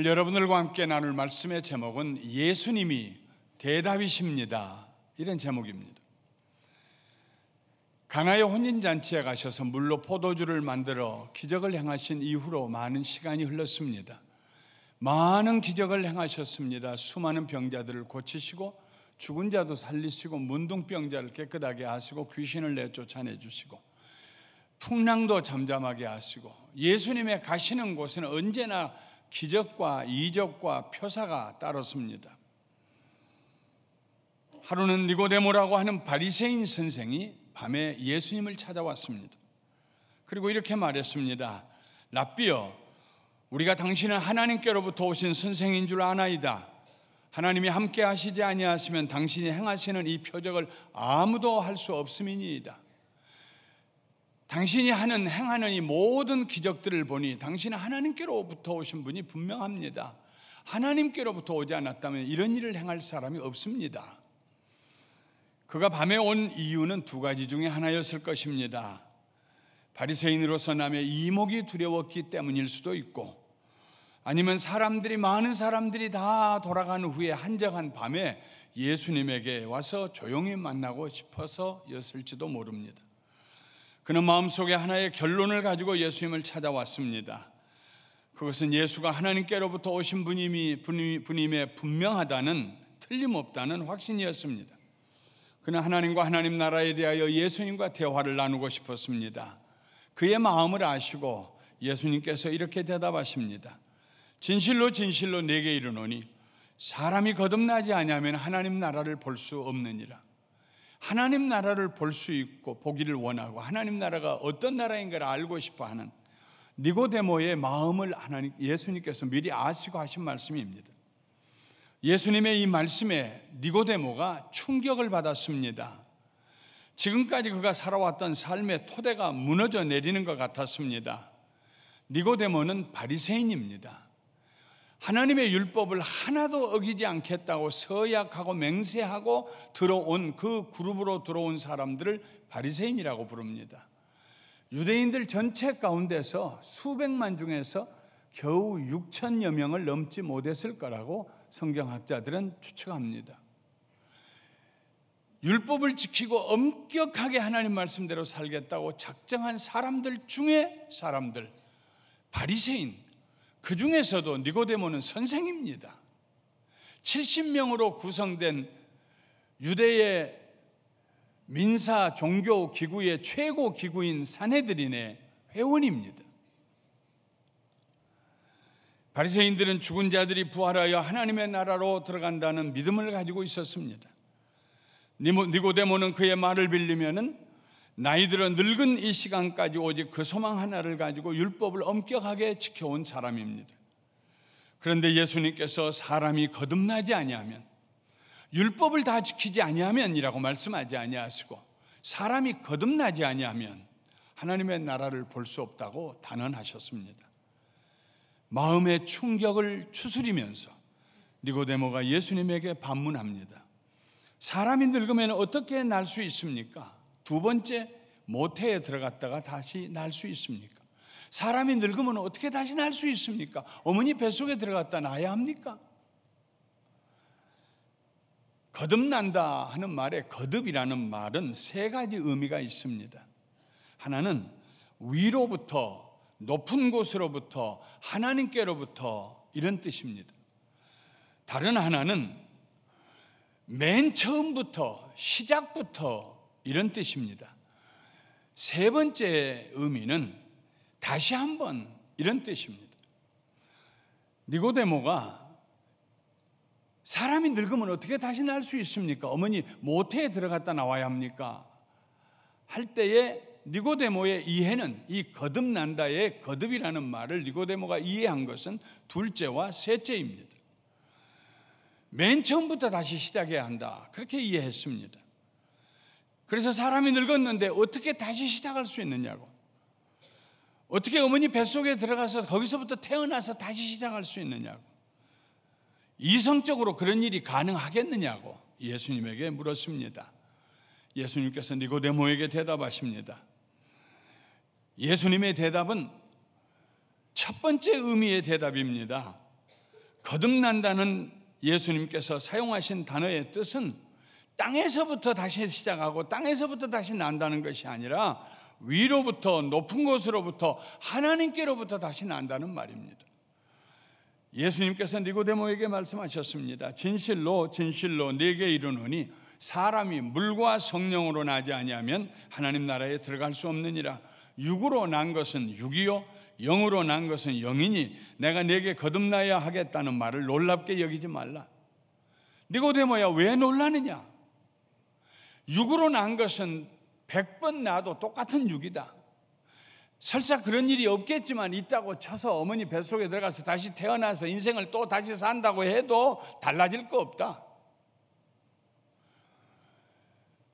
오늘 여러분들과 함께 나눌 말씀의 제목은 예수님이 대답이십니다. 이런 제목입니다. 가나의 혼인잔치에 가셔서 물로 포도주를 만들어 기적을 행하신 이후로 많은 시간이 흘렀습니다. 많은 기적을 행하셨습니다. 수많은 병자들을 고치시고 죽은 자도 살리시고 문둥병자를 깨끗하게 하시고 귀신을 내쫓아내주시고 풍랑도 잠잠하게 하시고 예수님의 가시는 곳에는 언제나 기적과 이적과 표사가 따랐습니다. 하루는 니고데모라고 하는 바리새인 선생이 밤에 예수님을 찾아왔습니다. 그리고 이렇게 말했습니다. 랍비여, 우리가 당신은 하나님께로부터 오신 선생인 줄 아나이다. 하나님이 함께 하시지 아니하시면 당신이 행하시는 이 표적을 아무도 할 수 없음이니이다. 당신이 행하는 이 모든 기적들을 보니 당신은 하나님께로부터 오신 분이 분명합니다. 하나님께로부터 오지 않았다면 이런 일을 행할 사람이 없습니다. 그가 밤에 온 이유는 두 가지 중에 하나였을 것입니다. 바리새인으로서 남의 이목이 두려웠기 때문일 수도 있고, 아니면 많은 사람들이 다 돌아간 후에 한적한 밤에 예수님에게 와서 조용히 만나고 싶어서였을지도 모릅니다. 그는 마음속에 하나의 결론을 가지고 예수님을 찾아왔습니다. 그것은 예수가 하나님께로부터 오신 분임에 분명하다는, 틀림없다는 확신이었습니다. 그는 하나님과 하나님 나라에 대하여 예수님과 대화를 나누고 싶었습니다. 그의 마음을 아시고 예수님께서 이렇게 대답하십니다. 진실로 진실로 내게 이르노니 사람이 거듭나지 아니하면 하나님 나라를 볼 수 없느니라. 하나님 나라를 볼 수 있고 보기를 원하고 하나님 나라가 어떤 나라인가를 알고 싶어하는 니고데모의 마음을 예수님께서 미리 아시고 하신 말씀입니다. 예수님의 이 말씀에 니고데모가 충격을 받았습니다. 지금까지 그가 살아왔던 삶의 토대가 무너져 내리는 것 같았습니다. 니고데모는 바리새인입니다. 하나님의 율법을 하나도 어기지 않겠다고 서약하고 맹세하고 들어온 그 그룹으로 들어온 사람들을 바리새인이라고 부릅니다. 유대인들 전체 가운데서 수백만 중에서 겨우 6천여 명을 넘지 못했을 거라고 성경학자들은 추측합니다. 율법을 지키고 엄격하게 하나님 말씀대로 살겠다고 작정한 사람들 중에 사람들, 바리새인, 그 중에서도 니고데모는 선생입니다. 70명으로 구성된 유대의 민사 종교 기구의 최고 기구인 산헤드린의 회원입니다. 바리새인들은 죽은 자들이 부활하여 하나님의 나라로 들어간다는 믿음을 가지고 있었습니다. 니고데모는 그의 말을 빌리면은 나이 들어 늙은 이 시간까지 오직 그 소망 하나를 가지고 율법을 엄격하게 지켜온 사람입니다. 그런데 예수님께서 사람이 거듭나지 아니하면, 율법을 다 지키지 아니하면이라고 말씀하지 아니하시고 사람이 거듭나지 아니하면 하나님의 나라를 볼 수 없다고 단언하셨습니다. 마음의 충격을 추스리면서 니고데모가 예수님에게 반문합니다. 사람이 늙으면 어떻게 날 수 있습니까? 두 번째, 모태에 들어갔다가 다시 날 수 있습니까? 사람이 늙으면 어떻게 다시 날 수 있습니까? 어머니 뱃속에 들어갔다 나야 합니까? 거듭난다 하는 말에 거듭이라는 말은 세 가지 의미가 있습니다. 하나는 위로부터, 높은 곳으로부터, 하나님께로부터 이런 뜻입니다. 다른 하나는 맨 처음부터, 시작부터 이런 뜻입니다. 세 번째 의미는 다시 한번 이런 뜻입니다. 니고데모가 사람이 늙으면 어떻게 다시 날 수 있습니까? 어머니 모태에 들어갔다 나와야 합니까? 할 때에 니고데모의 이해는 이 거듭난다의 거듭이라는 말을 니고데모가 이해한 것은 둘째와 셋째입니다. 맨 처음부터 다시 시작해야 한다, 그렇게 이해했습니다. 그래서 사람이 늙었는데 어떻게 다시 시작할 수 있느냐고, 어떻게 어머니 뱃속에 들어가서 거기서부터 태어나서 다시 시작할 수 있느냐고, 이성적으로 그런 일이 가능하겠느냐고 예수님에게 물었습니다. 예수님께서 니고데모에게 대답하십니다. 예수님의 대답은 첫 번째 의미의 대답입니다. 거듭난다는 예수님께서 사용하신 단어의 뜻은 땅에서부터 다시 시작하고 땅에서부터 다시 난다는 것이 아니라 위로부터, 높은 곳으로부터, 하나님께로부터 다시 난다는 말입니다. 예수님께서 니고데모에게 말씀하셨습니다. 진실로 진실로 네게 이르노니 사람이 물과 성령으로 나지 아니하면 하나님 나라에 들어갈 수 없느니라. 육으로 난 것은 육이요 영으로 난 것은 영이니 내가 네게 거듭나야 하겠다는 말을 놀랍게 여기지 말라. 니고데모야, 왜 놀라느냐? 육으로 난 것은 100번 나도 똑같은 육이다. 설사 그런 일이 없겠지만 있다고 쳐서 어머니 뱃속에 들어가서 다시 태어나서 인생을 또 다시 산다고 해도 달라질 거 없다.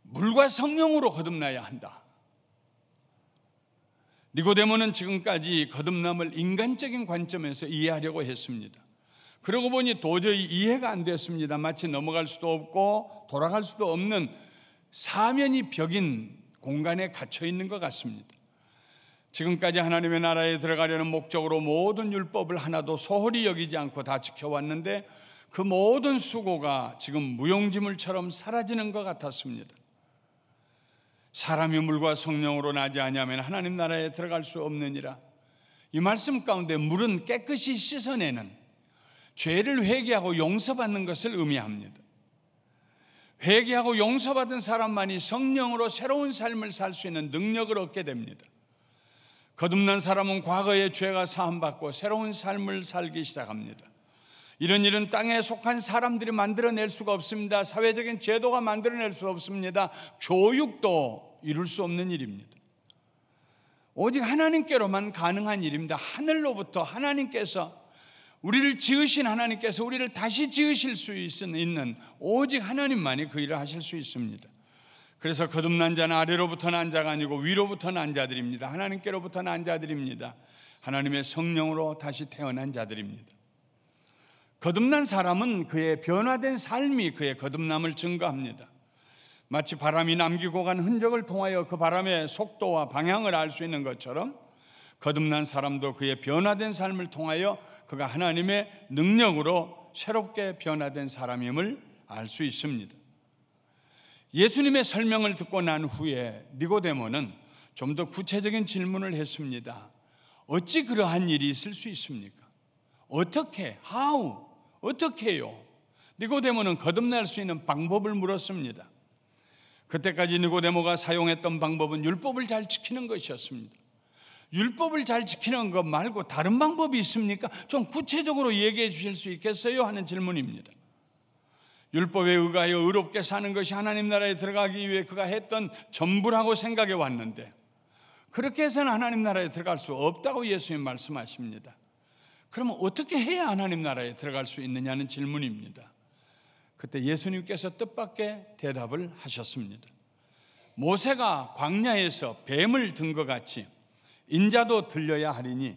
물과 성령으로 거듭나야 한다. 니고데모는 지금까지 거듭남을 인간적인 관점에서 이해하려고 했습니다. 그러고 보니 도저히 이해가 안 됐습니다. 마치 넘어갈 수도 없고 돌아갈 수도 없는 사면이 벽인 공간에 갇혀 있는 것 같습니다. 지금까지 하나님의 나라에 들어가려는 목적으로 모든 율법을 하나도 소홀히 여기지 않고 다 지켜왔는데 그 모든 수고가 지금 무용지물처럼 사라지는 것 같았습니다. 사람이 물과 성령으로 나지 아니하면 하나님 나라에 들어갈 수 없느니라. 이 말씀 가운데 물은 깨끗이 씻어내는, 죄를 회개하고 용서받는 것을 의미합니다. 회개하고 용서받은 사람만이 성령으로 새로운 삶을 살 수 있는 능력을 얻게 됩니다. 거듭난 사람은 과거의 죄가 사함받고 새로운 삶을 살기 시작합니다. 이런 일은 땅에 속한 사람들이 만들어낼 수가 없습니다. 사회적인 제도가 만들어낼 수 없습니다. 교육도 이룰 수 없는 일입니다. 오직 하나님께로만 가능한 일입니다. 하늘로부터 하나님께서, 우리를 지으신 하나님께서 우리를 다시 지으실 수 있는 오직 하나님만이 그 일을 하실 수 있습니다. 그래서 거듭난 자는 아래로부터 난 자가 아니고 위로부터 난 자들입니다. 하나님께로부터 난 자들입니다. 하나님의 성령으로 다시 태어난 자들입니다. 거듭난 사람은 그의 변화된 삶이 그의 거듭남을 증거합니다. 마치 바람이 남기고 간 흔적을 통하여 그 바람의 속도와 방향을 알 수 있는 것처럼 거듭난 사람도 그의 변화된 삶을 통하여 그가 하나님의 능력으로 새롭게 변화된 사람임을 알 수 있습니다. 예수님의 설명을 듣고 난 후에 니고데모는 좀 더 구체적인 질문을 했습니다. 어찌 그러한 일이 있을 수 있습니까? 어떻게? How? 어떻게요? 니고데모는 거듭날 수 있는 방법을 물었습니다. 그때까지 니고데모가 사용했던 방법은 율법을 잘 지키는 것이었습니다. 율법을 잘 지키는 것 말고 다른 방법이 있습니까? 좀 구체적으로 얘기해 주실 수 있겠어요? 하는 질문입니다. 율법에 의하여 의롭게 사는 것이 하나님 나라에 들어가기 위해 그가 했던 전부라고 생각해 왔는데 그렇게 해서는 하나님 나라에 들어갈 수 없다고 예수님 말씀하십니다. 그러면 어떻게 해야 하나님 나라에 들어갈 수 있느냐는 질문입니다. 그때 예수님께서 뜻밖의 대답을 하셨습니다. 모세가 광야에서 뱀을 든 것 같이 인자도 들려야 하리니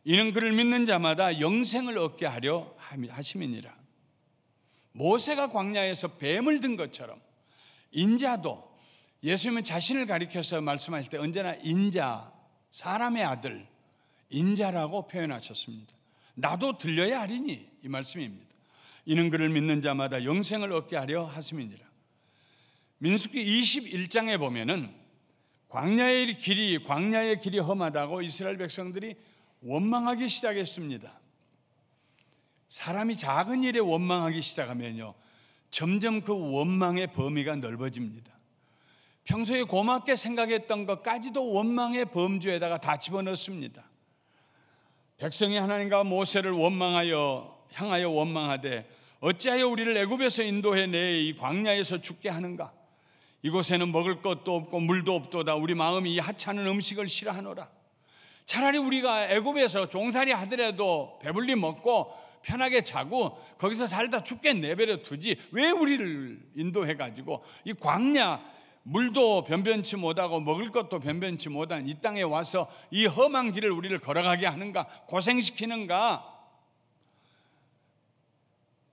이는 그를 믿는 자마다 영생을 얻게 하려 하심이니라. 모세가 광야에서 뱀을 든 것처럼 인자도, 예수님은 자신을 가리켜서 말씀하실 때 언제나 인자, 사람의 아들, 인자라고 표현하셨습니다. 나도 들려야 하리니 이 말씀입니다. 이는 그를 믿는 자마다 영생을 얻게 하려 하심이니라. 민수기 21장에 보면은 광야의 길이 험하다고 이스라엘 백성들이 원망하기 시작했습니다. 사람이 작은 일에 원망하기 시작하면요, 점점 그 원망의 범위가 넓어집니다. 평소에 고맙게 생각했던 것까지도 원망의 범주에다가 다 집어넣습니다. 백성이 하나님과 모세를 향하여 원망하되 어찌하여 우리를 애굽에서 인도해 내 이 광야에서 죽게 하는가? 이곳에는 먹을 것도 없고 물도 없도다. 우리 마음이 이 하찮은 음식을 싫어하노라. 차라리 우리가 애굽에서 종살이 하더라도 배불리 먹고 편하게 자고 거기서 살다 죽게 내버려 두지 왜 우리를 인도해가지고 이 광야, 물도 변변치 못하고 먹을 것도 변변치 못한 이 땅에 와서 이 험한 길을 우리를 걸어가게 하는가, 고생시키는가.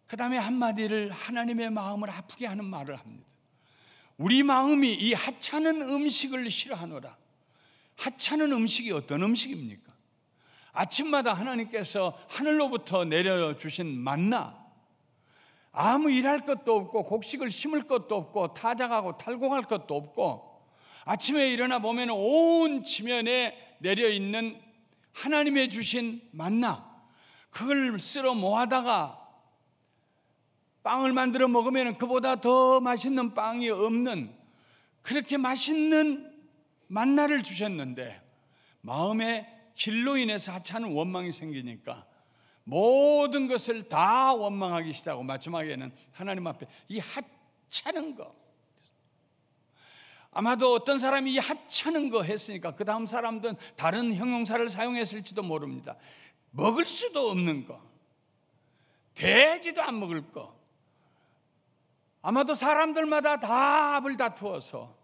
그 다음에 한마디를, 하나님의 마음을 아프게 하는 말을 합니다. 우리 마음이 이 하찮은 음식을 싫어하노라. 하찮은 음식이 어떤 음식입니까? 아침마다 하나님께서 하늘로부터 내려주신 만나, 아무 일할 것도 없고 곡식을 심을 것도 없고 타작하고 탈곡할 것도 없고, 아침에 일어나 보면 온 지면에 내려있는 하나님의 주신 만나, 그걸 쓸어 모아다가 빵을 만들어 먹으면 그보다 더 맛있는 빵이 없는, 그렇게 맛있는 만나를 주셨는데 마음에 길로 인해서 하찮은 원망이 생기니까 모든 것을 다 원망하기 시작하고 마지막에는 하나님 앞에 이 하찮은 거, 아마도 어떤 사람이 이 하찮은 거 했으니까 그 다음 사람들은 다른 형용사를 사용했을지도 모릅니다. 먹을 수도 없는 거, 되지도 안 먹을 거, 아마도 사람들마다 답을 다투어서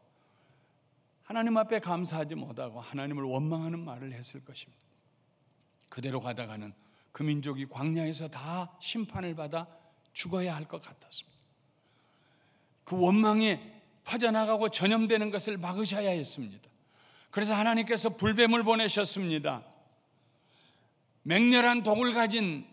하나님 앞에 감사하지 못하고 하나님을 원망하는 말을 했을 것입니다. 그대로 가다가는 그 민족이 광야에서 다 심판을 받아 죽어야 할 것 같았습니다. 그 원망이 퍼져나가고 전염되는 것을 막으셔야 했습니다. 그래서 하나님께서 불뱀을 보내셨습니다. 맹렬한 독을 가진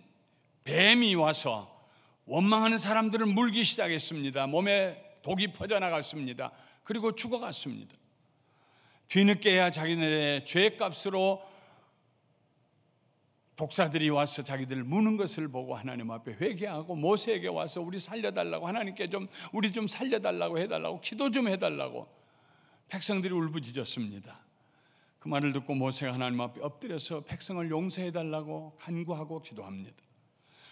뱀이 와서 원망하는 사람들을 물기 시작했습니다. 몸에 독이 퍼져나갔습니다. 그리고 죽어갔습니다. 뒤늦게야 자기네의 죄값으로 독사들이 와서 자기들을 무는 것을 보고 하나님 앞에 회개하고 모세에게 와서 우리 살려달라고, 하나님께 우리 좀 살려달라고 해달라고, 기도 좀 해달라고 백성들이 울부짖었습니다. 그 말을 듣고 모세가 하나님 앞에 엎드려서 백성을 용서해달라고 간구하고 기도합니다.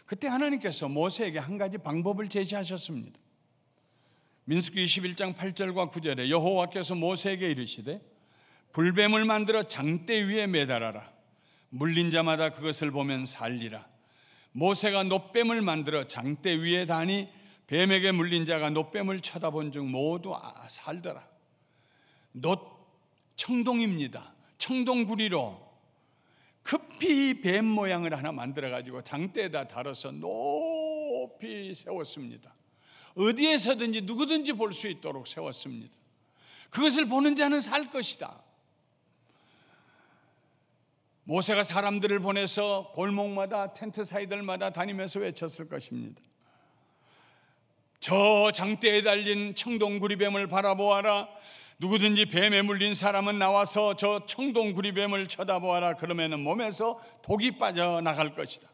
그때 하나님께서 모세에게 한 가지 방법을 제시하셨습니다. 민수기 21장 8절과 9절에 여호와께서 모세에게 이르시되 불뱀을 만들어 장대 위에 매달아라. 물린 자마다 그것을 보면 살리라. 모세가 놋뱀을 만들어 장대 위에 다니 뱀에게 물린 자가 놋뱀을 쳐다본 즉 모두 살더라. 놋 청동입니다. 청동구리로 급히 뱀 모양을 하나 만들어 가지고 장대에다 달아서 높이 세웠습니다. 어디에서든지 누구든지 볼 수 있도록 세웠습니다. 그것을 보는 자는 살 것이다. 모세가 사람들을 보내서 골목마다 텐트 사이들마다 다니면서 외쳤을 것입니다. 저 장대에 달린 청동구리뱀을 바라보아라. 누구든지 뱀에 물린 사람은 나와서 저 청동구리뱀을 쳐다보아라. 그러면 몸에서 독이 빠져나갈 것이다.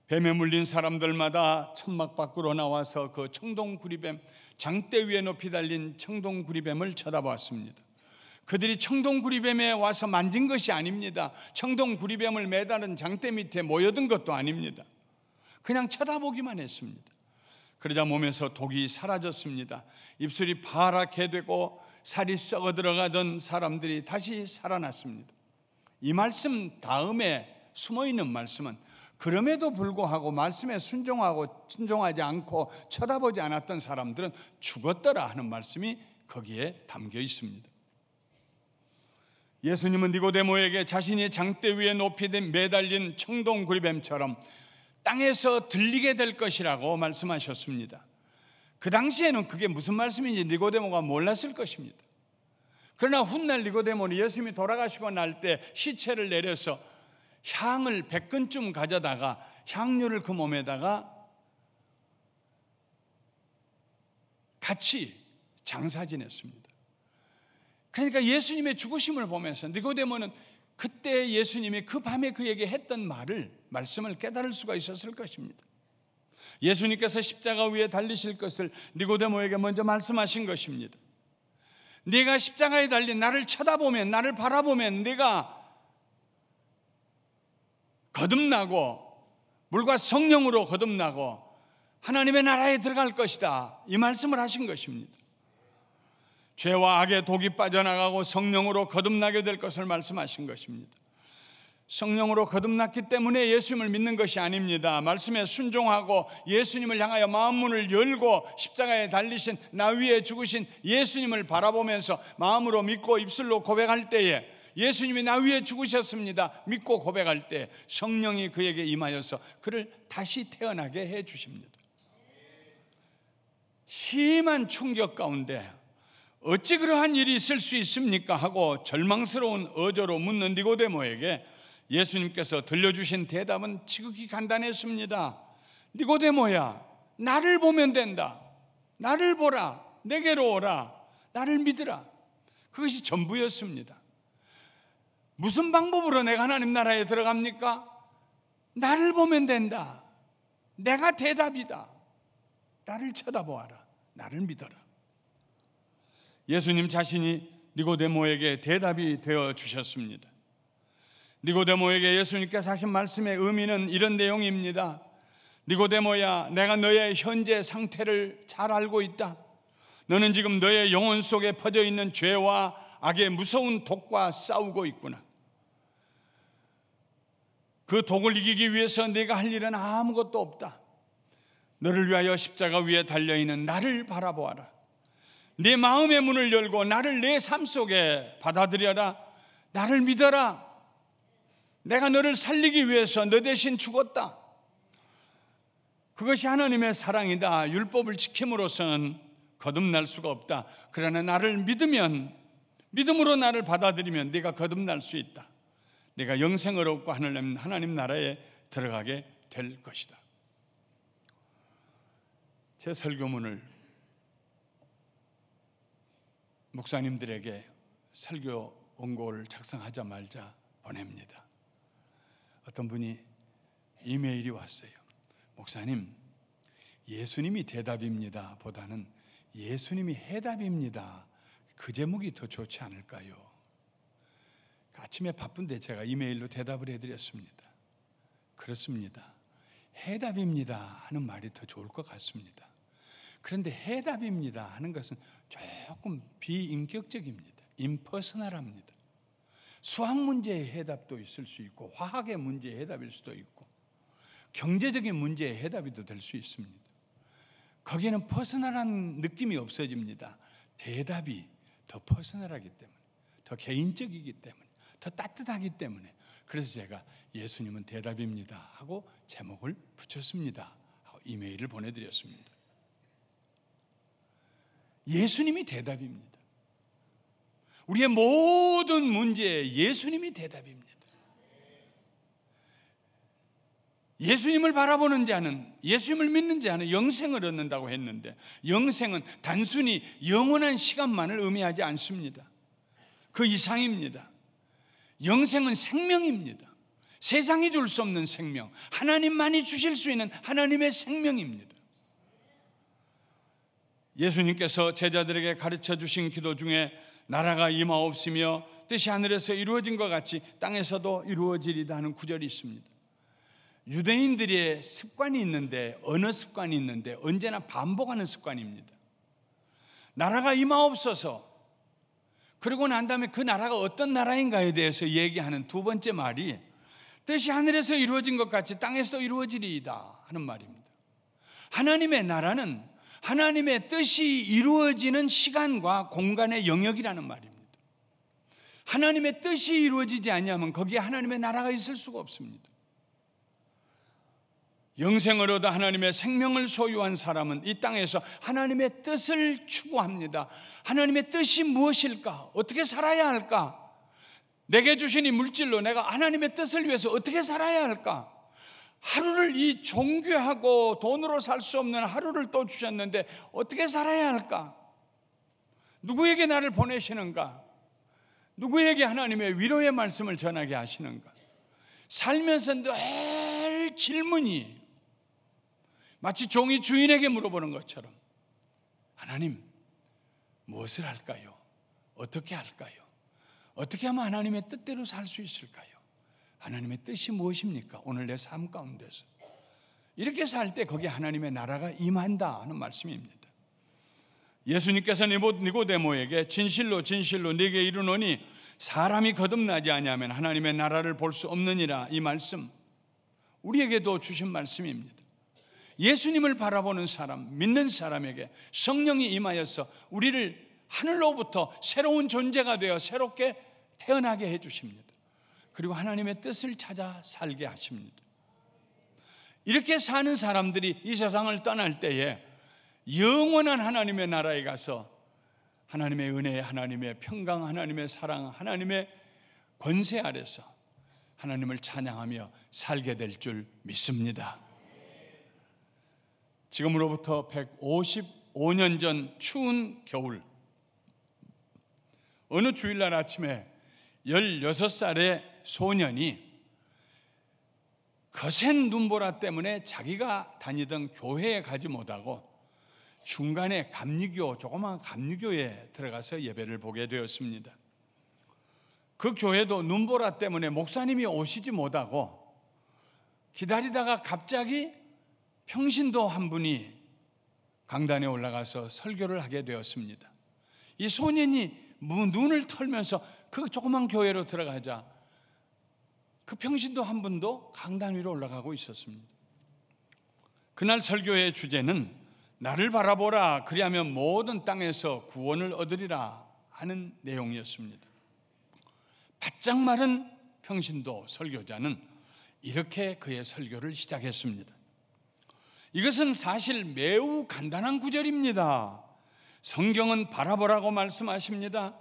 뱀에 물린 사람들마다 천막 밖으로 나와서 그 청동구리뱀, 장대 위에 높이 달린 청동구리뱀을 쳐다보았습니다. 그들이 청동구리뱀에 와서 만진 것이 아닙니다. 청동구리뱀을 매달은 장대 밑에 모여든 것도 아닙니다. 그냥 쳐다보기만 했습니다. 그러자 몸에서 독이 사라졌습니다. 입술이 파랗게 되고 살이 썩어 들어가던 사람들이 다시 살아났습니다. 이 말씀 다음에 숨어있는 말씀은 그럼에도 불구하고 말씀에 순종하지 않고 쳐다보지 않았던 사람들은 죽었더라 하는 말씀이 거기에 담겨 있습니다. 예수님은 니고데모에게 자신이 장대 위에 높이 매달린 청동구리뱀처럼 땅에서 들리게 될 것이라고 말씀하셨습니다. 그 당시에는 그게 무슨 말씀인지 니고데모가 몰랐을 것입니다. 그러나 훗날 니고데모는 예수님이 돌아가시고 날 때 시체를 내려서 향을 100근쯤 가져다가 향료를 그 몸에다가 같이 장사 지냈습니다. 그러니까 예수님의 죽으심을 보면서 니고데모는 그때 예수님이 그 밤에 그에게 했던 말씀을 깨달을 수가 있었을 것입니다. 예수님께서 십자가 위에 달리실 것을 니고데모에게 먼저 말씀하신 것입니다. 네가 십자가에 달린 나를 쳐다보면, 나를 바라보면 네가 거듭나고 물과 성령으로 거듭나고 하나님의 나라에 들어갈 것이다, 이 말씀을 하신 것입니다. 죄와 악의 독이 빠져나가고 성령으로 거듭나게 될 것을 말씀하신 것입니다. 성령으로 거듭났기 때문에 예수님을 믿는 것이 아닙니다. 말씀에 순종하고 예수님을 향하여 마음문을 열고 십자가에 달리신 나 위에 죽으신 예수님을 바라보면서 마음으로 믿고 입술로 고백할 때에 예수님이 나 위에 죽으셨습니다 믿고 고백할 때 성령이 그에게 임하여서 그를 다시 태어나게 해 주십니다. 심한 충격 가운데 어찌 그러한 일이 있을 수 있습니까 하고 절망스러운 어조로 묻는 니고데모에게 예수님께서 들려주신 대답은 지극히 간단했습니다. 니고데모야, 나를 보면 된다. 나를 보라. 내게로 오라. 나를 믿으라. 그것이 전부였습니다. 무슨 방법으로 내가 하나님 나라에 들어갑니까? 나를 보면 된다. 내가 대답이다. 나를 쳐다보아라. 나를 믿어라. 예수님 자신이 니고데모에게 대답이 되어 주셨습니다. 니고데모에게 예수님께서 하신 말씀의 의미는 이런 내용입니다. 니고데모야, 내가 너의 현재 상태를 잘 알고 있다. 너는 지금 너의 영혼 속에 퍼져 있는 죄와 악의 무서운 독과 싸우고 있구나. 그 독을 이기기 위해서 네가 할 일은 아무것도 없다. 너를 위하여 십자가 위에 달려있는 나를 바라보아라. 네 마음의 문을 열고 나를 내 삶 속에 받아들여라. 나를 믿어라. 내가 너를 살리기 위해서 너 대신 죽었다. 그것이 하나님의 사랑이다. 율법을 지킴으로서는 거듭날 수가 없다. 그러나 나를 믿으면, 믿음으로 나를 받아들이면 네가 거듭날 수 있다. 네가 영생을 얻고 하나님 나라에 들어가게 될 것이다. 제 설교문을 목사님들에게 설교 원고를 작성하자마자 보냅니다. 어떤 분이 이메일이 왔어요. 목사님, 예수님이 대답입니다 보다는 예수님이 해답입니다. 그 제목이 더 좋지 않을까요? 아침에 바쁜데 제가 이메일로 대답을 해드렸습니다. 그렇습니다. 해답입니다 하는 말이 더 좋을 것 같습니다. 그런데 해답입니다 하는 것은 조금 비인격적입니다. 임퍼스널합니다. 수학 문제의 해답도 있을 수 있고, 화학의 문제의 해답일 수도 있고, 경제적인 문제의 해답이 될 수 있습니다. 거기에는 퍼스널한 느낌이 없어집니다. 대답이 더 퍼스널하기 때문에, 더 개인적이기 때문에, 더 따뜻하기 때문에. 그래서 제가 예수님은 대답입니다 하고 제목을 붙였습니다 하고 이메일을 보내드렸습니다. 예수님이 대답입니다. 우리의 모든 문제에 예수님이 대답입니다. 예수님을 바라보는 자는, 예수님을 믿는 자는 영생을 얻는다고 했는데, 영생은 단순히 영원한 시간만을 의미하지 않습니다. 그 이상입니다. 영생은 생명입니다. 세상이 줄 수 없는 생명, 하나님만이 주실 수 있는 하나님의 생명입니다. 예수님께서 제자들에게 가르쳐 주신 기도 중에 나라가 임하옵시며 뜻이 하늘에서 이루어진 것 같이 땅에서도 이루어지리다 하는 구절이 있습니다. 유대인들의 습관이 있는데, 언어 습관이 있는데 언제나 반복하는 습관입니다. 나라가 임하옵소서, 그러고 난 다음에 그 나라가 어떤 나라인가에 대해서 얘기하는 두 번째 말이 뜻이 하늘에서 이루어진 것 같이 땅에서도 이루어지리이다 하는 말입니다. 하나님의 나라는 하나님의 뜻이 이루어지는 시간과 공간의 영역이라는 말입니다. 하나님의 뜻이 이루어지지 않으면 거기에 하나님의 나라가 있을 수가 없습니다. 영생을 얻어 하나님의 생명을 소유한 사람은 이 땅에서 하나님의 뜻을 추구합니다. 하나님의 뜻이 무엇일까? 어떻게 살아야 할까? 내게 주신 이 물질로 내가 하나님의 뜻을 위해서 어떻게 살아야 할까? 하루를 이 종교하고 돈으로 살 수 없는 하루를 또 주셨는데 어떻게 살아야 할까? 누구에게 나를 보내시는가? 누구에게 하나님의 위로의 말씀을 전하게 하시는가? 살면서 늘 질문이 마치 종이 주인에게 물어보는 것처럼, 하나님, 무엇을 할까요? 어떻게 할까요? 어떻게 하면 하나님의 뜻대로 살 수 있을까요? 하나님의 뜻이 무엇입니까? 오늘 내 삶 가운데서 이렇게 살 때 거기에 하나님의 나라가 임한다 하는 말씀입니다. 예수님께서 니고데모에게 진실로 진실로 네게 이르노니 사람이 거듭나지 아니하면 하나님의 나라를 볼 수 없느니라, 이 말씀 우리에게도 주신 말씀입니다. 예수님을 바라보는 사람, 믿는 사람에게 성령이 임하여서 우리를 하늘로부터 새로운 존재가 되어 새롭게 태어나게 해주십니다. 그리고 하나님의 뜻을 찾아 살게 하십니다. 이렇게 사는 사람들이 이 세상을 떠날 때에 영원한 하나님의 나라에 가서 하나님의 은혜, 하나님의 평강, 하나님의 사랑, 하나님의 권세 아래서 하나님을 찬양하며 살게 될 줄 믿습니다. 지금으로부터 155년 전 추운 겨울, 어느 주일날 아침에 16살의 소년이 거센 눈보라 때문에 자기가 다니던 교회에 가지 못하고 중간에 조그마한 감리교에 들어가서 예배를 보게 되었습니다. 그 교회도 눈보라 때문에 목사님이 오시지 못하고 기다리다가 갑자기 평신도 한 분이 강단에 올라가서 설교를 하게 되었습니다. 이 소년이 눈을 털면서 그 조그만 교회로 들어가자 그 평신도 한 분도 강단 위로 올라가고 있었습니다. 그날 설교의 주제는 나를 바라보라, 그리하면 모든 땅에서 구원을 얻으리라 하는 내용이었습니다. 바짝 마른 평신도 설교자는 이렇게 그의 설교를 시작했습니다. 이것은 사실 매우 간단한 구절입니다. 성경은 바라보라고 말씀하십니다.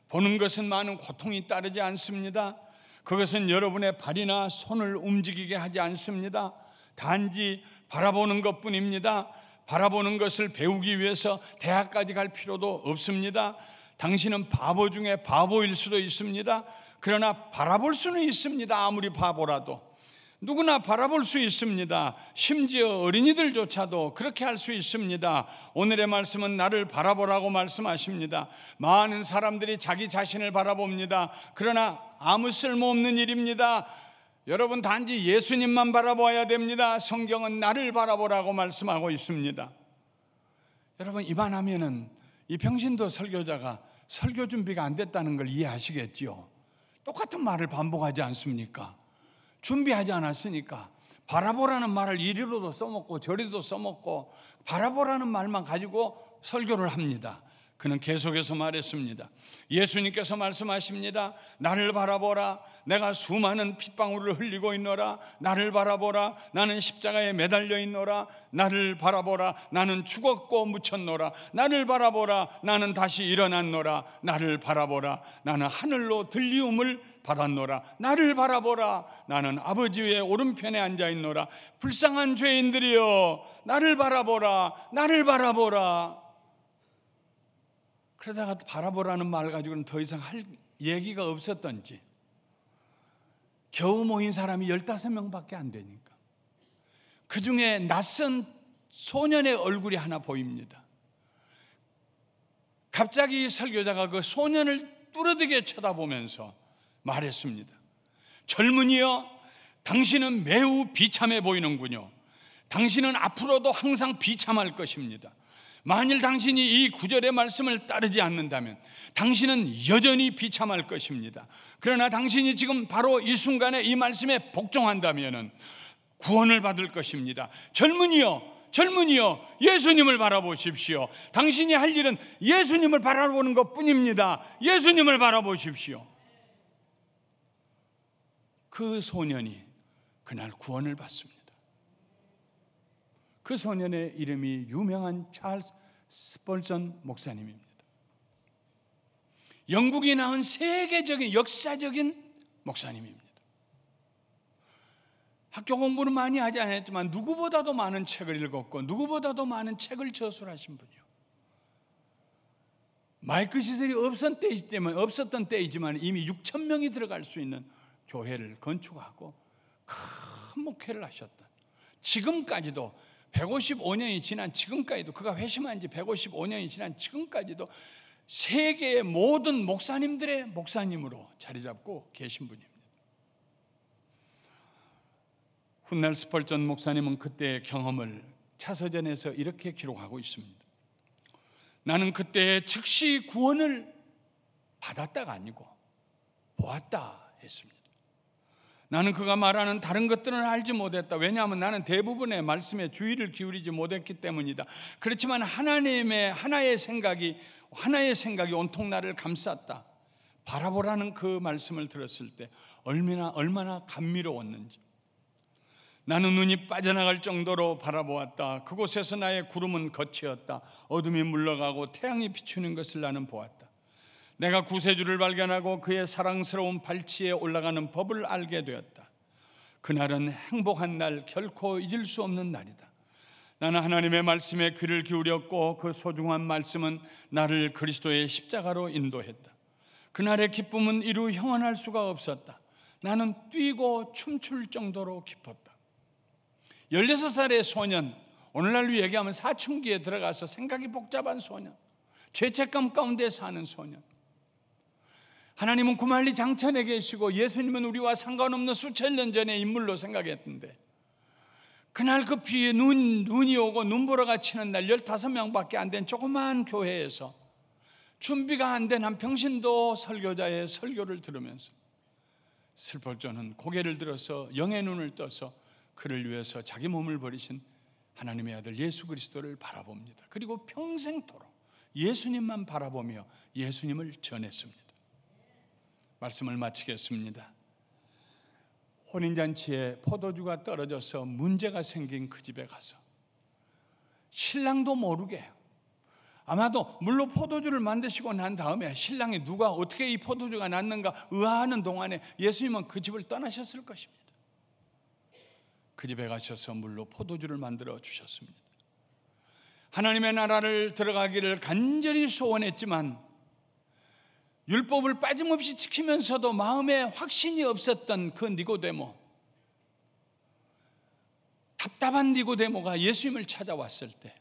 보는 것은 많은 고통이 따르지 않습니다. 그것은 여러분의 발이나 손을 움직이게 하지 않습니다. 단지 바라보는 것뿐입니다. 바라보는 것을 배우기 위해서 대학까지 갈 필요도 없습니다. 당신은 바보 중에 바보일 수도 있습니다. 그러나 바라볼 수는 있습니다. 아무리 바보라도 누구나 바라볼 수 있습니다. 심지어 어린이들조차도 그렇게 할 수 있습니다. 오늘의 말씀은 나를 바라보라고 말씀하십니다. 많은 사람들이 자기 자신을 바라봅니다. 그러나 아무 쓸모없는 일입니다. 여러분, 단지 예수님만 바라봐야 됩니다. 성경은 나를 바라보라고 말씀하고 있습니다. 여러분, 이만하면은 이 평신도 설교자가 설교 준비가 안 됐다는 걸 이해하시겠지요. 똑같은 말을 반복하지 않습니까? 준비하지 않았으니까 바라보라는 말을 이리로도 써먹고 저리도 써먹고 바라보라는 말만 가지고 설교를 합니다. 그는 계속해서 말했습니다. 예수님께서 말씀하십니다. 나를 바라보라. 내가 수많은 핏방울을 흘리고 있노라. 나를 바라보라. 나는 십자가에 매달려 있노라. 나를 바라보라. 나는 죽었고 묻혔노라. 나를 바라보라. 나는 다시 일어났노라. 나를 바라보라. 나는 하늘로 들리움을 받았노라. 나를 바라보라. 나는 아버지의 오른편에 앉아 있노라. 불쌍한 죄인들이여, 나를 바라보라. 나를 바라보라. 그러다가 바라보라는 말 가지고는 더 이상 할 얘기가 없었던지 겨우 모인 사람이 15명밖에 안 되니까 그 중에 낯선 소년의 얼굴이 하나 보입니다. 갑자기 설교자가 그 소년을 뚜렷하게 쳐다보면서 말했습니다. 젊은이여, 당신은 매우 비참해 보이는군요. 당신은 앞으로도 항상 비참할 것입니다. 만일 당신이 이 구절의 말씀을 따르지 않는다면 당신은 여전히 비참할 것입니다. 그러나 당신이 지금 바로 이 순간에 이 말씀에 복종한다면 구원을 받을 것입니다. 젊은이여, 젊은이여, 예수님을 바라보십시오. 당신이 할 일은 예수님을 바라보는 것뿐입니다. 예수님을 바라보십시오. 그 소년이 그날 구원을 받습니다. 그 소년의 이름이 유명한 찰스 스펄전 목사님입니다. 영국이 낳은 세계적인 역사적인 목사님입니다. 학교 공부는 많이 하지 않았지만 누구보다도 많은 책을 읽었고 누구보다도 많은 책을 저술하신 분이요. 마이크 시설이 없었던 때이지만 이미 6,000명이 들어갈 수 있는 교회를 건축하고 큰 목회를 하셨다. 지금까지도 155년이 지난 지금까지도, 그가 회심한 지 155년이 지난 지금까지도 세계의 모든 목사님들의 목사님으로 자리 잡고 계신 분입니다. 훗날 스펄전 목사님은 그때의 경험을 차서전에서 이렇게 기록하고 있습니다. 나는 그때 즉시 구원을 받았다가 아니고 보았다 했습니다. 나는 그가 말하는 다른 것들은 알지 못했다. 왜냐하면 나는 대부분의 말씀에 주의를 기울이지 못했기 때문이다. 그렇지만 하나의 생각이 온통 나를 감쌌다. 바라보라는 그 말씀을 들었을 때 얼마나 감미로웠는지. 나는 눈이 빠져나갈 정도로 바라보았다. 그곳에서 나의 구름은 거치었다. 어둠이 물러가고 태양이 비추는 것을 나는 보았다. 내가 구세주를 발견하고 그의 사랑스러운 발치에 올라가는 법을 알게 되었다. 그날은 행복한 날, 결코 잊을 수 없는 날이다. 나는 하나님의 말씀에 귀를 기울였고 그 소중한 말씀은 나를 그리스도의 십자가로 인도했다. 그날의 기쁨은 이루 형언할 수가 없었다. 나는 뛰고 춤출 정도로 기뻤다. 16살의 소년, 오늘날로 얘기하면 사춘기에 들어가서 생각이 복잡한 소년, 죄책감 가운데 사는 소년. 하나님은 구말리 장천에 계시고 예수님은 우리와 상관없는 수천 년 전의 인물로 생각했는데, 그날 그 비에 눈이 오고 눈보라가 치는 날 15명밖에 안 된 조그마한 교회에서 준비가 안 된 한 병신도 설교자의 설교를 들으면서 슬플 저는 고개를 들어서 영의 눈을 떠서 그를 위해서 자기 몸을 버리신 하나님의 아들 예수 그리스도를 바라봅니다. 그리고 평생토록 예수님만 바라보며 예수님을 전했습니다. 말씀을 마치겠습니다. 혼인잔치에 포도주가 떨어져서 문제가 생긴 그 집에 가서 신랑도 모르게, 아마도 물로 포도주를 만드시고 난 다음에 신랑이 누가 어떻게 이 포도주가 났는가 의아하는 동안에 예수님은 그 집을 떠나셨을 것입니다. 그 집에 가셔서 물로 포도주를 만들어 주셨습니다. 하나님의 나라를 들어가기를 간절히 소원했지만 율법을 빠짐없이 지키면서도 마음에 확신이 없었던 그 니고데모, 답답한 니고데모가 예수님을 찾아왔을 때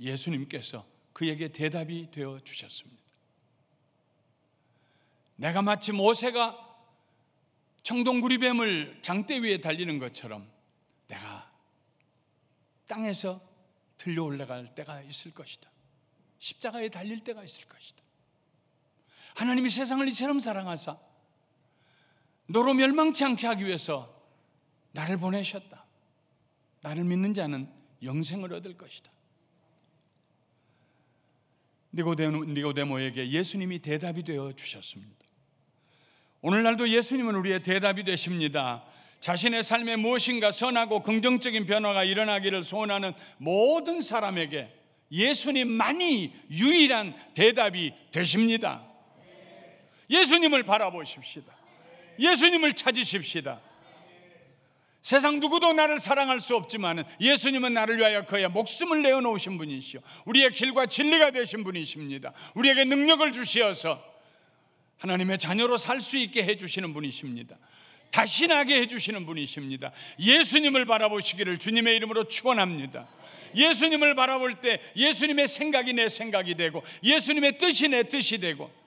예수님께서 그에게 대답이 되어 주셨습니다. 내가 마치 모세가 청동구리뱀을 장대 위에 달리는 것처럼 내가 땅에서 들려 올라갈 때가 있을 것이다. 십자가에 달릴 때가 있을 것이다. 하나님이 세상을 이처럼 사랑하사 너로 멸망치 않게 하기 위해서 나를 보내셨다. 나를 믿는 자는 영생을 얻을 것이다. 니고데모에게 예수님이 대답이 되어 주셨습니다. 오늘날도 예수님은 우리의 대답이 되십니다. 자신의 삶에 무엇인가 선하고 긍정적인 변화가 일어나기를 소원하는 모든 사람에게 예수님만이 유일한 대답이 되십니다. 예수님을 바라보십시다. 예수님을 찾으십시다. 세상 누구도 나를 사랑할 수 없지만 예수님은 나를 위하여 그의 목숨을 내어놓으신 분이시오. 우리의 길과 진리가 되신 분이십니다. 우리에게 능력을 주시어서 하나님의 자녀로 살 수 있게 해주시는 분이십니다. 다시 나게 해주시는 분이십니다. 예수님을 바라보시기를 주님의 이름으로 축원합니다. 예수님을 바라볼 때 예수님의 생각이 내 생각이 되고 예수님의 뜻이 내 뜻이 되고,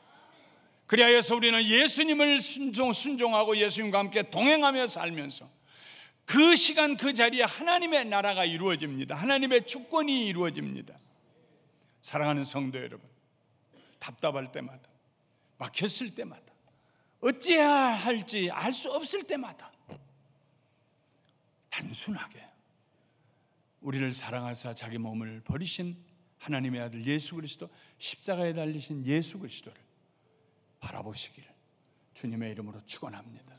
그리하여서 우리는 예수님을 순종하고 예수님과 함께 동행하며 살면서 그 시간 그 자리에 하나님의 나라가 이루어집니다. 하나님의 주권이 이루어집니다. 사랑하는 성도 여러분, 답답할 때마다, 막혔을 때마다, 어찌해야 할지 알 수 없을 때마다 단순하게 우리를 사랑하사 자기 몸을 버리신 하나님의 아들 예수 그리스도, 십자가에 달리신 예수 그리스도를 바라보시기를 주님의 이름으로 축원합니다.